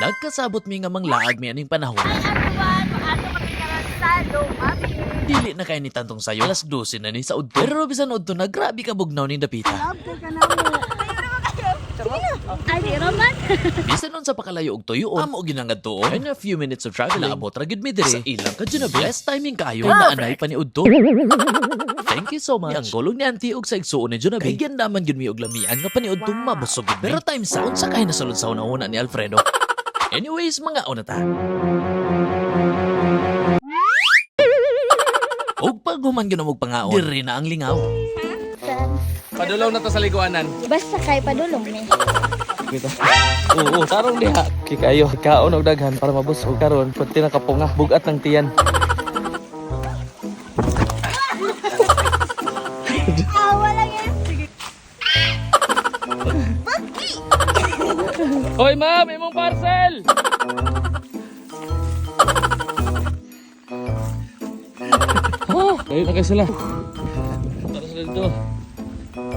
Nagkasabot mi nga manglaag mi aning panahon. Hi everyone! Maato kami karon sa Lumami. Dili na kay ni tantong sayo. Alas 12 na ni sa udto. Pero bisan udto na grabe ka bugnaw ni dapita. Love ka na mo. Ay, di Roman. Bisan nun sa pakalayo og tuyo, amo ginangad tuon. And a few minutes of traveling, naabot ra gid mi diri. Sa ilang ka dyan best timing kayo. Kay naanay pa ni udto. Thank you so much. Ang gulong ni Auntie og sa igsuon ni Junabi. Kay gandaman gid mi og lamian nga paniud tong mabusog gid mi. Pero time sa unsa kay nasulod sa una ni Alfredo. Anyways, mga una ta. Og pag human gyud og pangaon, diri na ang lingaw. Padulong na to sa liguanan. Basta kay padulong ni. Kita. Oo, tarong diha. Kikayo, kaon og daghan para mabusog karon. Pati na kapunga, bugat ng tiyan. Wala yan. Sige. Hoy ma'am, imong parcel. Oh, kayo na kayo sila. Para sila dito.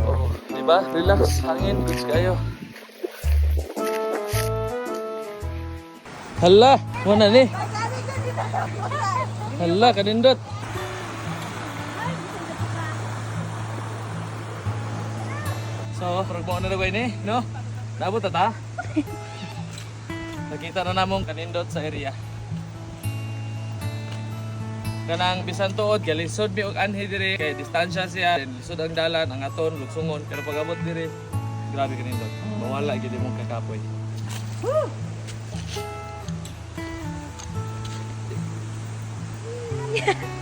Oh, diba? Relax, hangin, goods kayo. Hala, mana ni? Hala, kanindot. So, parang mo na rin ni, no? Nabot na ta? Nakita na namong kanindot sa area. Kanang bisan tuod, galisod mi og anhi diri kay distansya siya, lisod ang dalan, ang aton, lugsungon, pero pag abot diri, grabe kanindot. Mawala gyud imong kakapoy.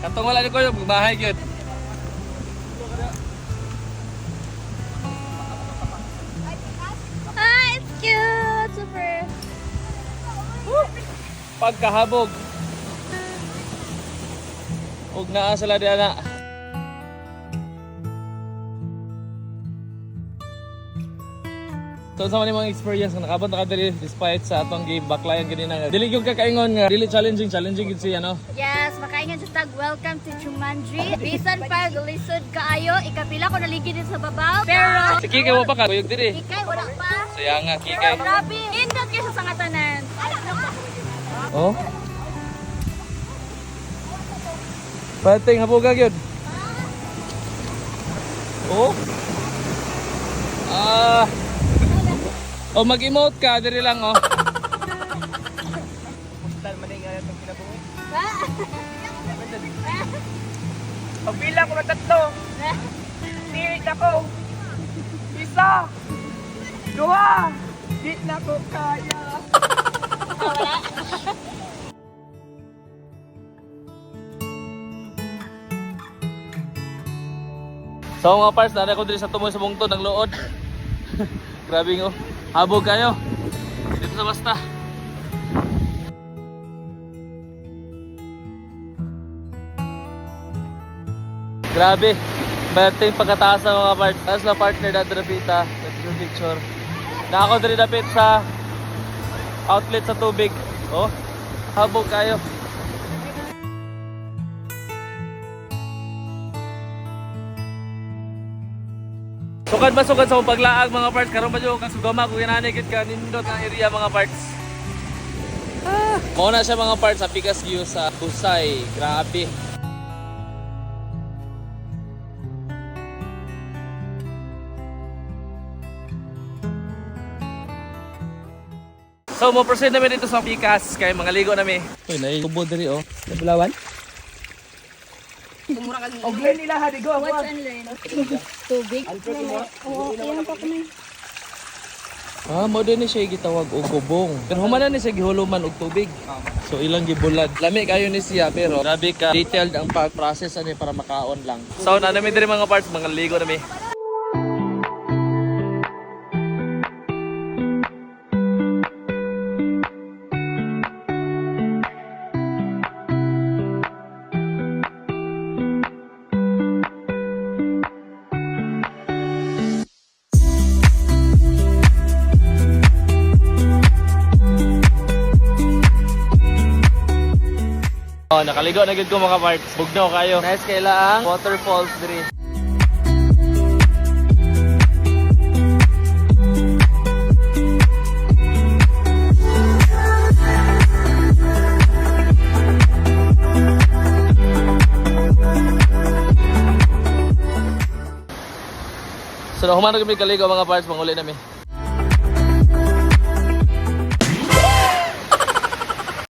Katong wala ni ko yung bahay gyud. Ah, it's cute. Super. Pagkahabog. Ug naa sila di ana. So sa man imong experience kung nakabot na ka diri despite sa atong game backlayan ganina. Dili gyud ka kaingon nga dili challenging gid siya no. Yes, makaingan sa tag welcome to Jumanji. Bisan pa gulisod kaayo, ikapila ko naligid din sa babaw. Pero Si Kikay mo pa ka kuyog diri. ikay wala pa. Saya nga Kikay. Grabe, indot kayo sa sangatanan. Oh. Pating habuga gyud. Oh. Ah. Oh, mag-emote ka diri lang oh. Puntal man nga itong kinabuhi. Pagbilang ko na tatlo. Spirit ako. Isa. Dua. Di na ko kaya. So mga parts, nana ko dito sa tumoy sa bungtod ng luod. Grabe nga. Habog kayo. Dito sa basta. Grabe. Bating pagkataas ng mga parts. Tapos na partner na drapita. Let's do picture. Na ako dito dapit sa outlet sa tubig. Oh, habog kayo. Sugad ba sugad sa akong paglaag mga parts? Karon ba yung kasugama kung ginanigit ka nindot ang area mga parts? Mauna siya mga parts sa Pikas View sa Busay. Grabe. So mo proceed namin dito sa Pikas kay mga ligo namin. Uy, naitubo diri oh. Nabulawan? Og len nila ha digo. What's online? Tubig? Oo, iyan pa kami. Ah, mo din ni siya gitawag og kubong. Pero human na ni siya gihuluman og tubig. So ilang gibulad. Lami kayo ni siya pero grabe ka detailed ang pag-process ani para makaon lang. So na namin diri mga parts, mga ligo nami. Oh, nakaligo na gid ko mga parts. Bugnaw kayo. Nice kay laang waterfalls diri. So, humano kami kaligo mga parts, manguli namin.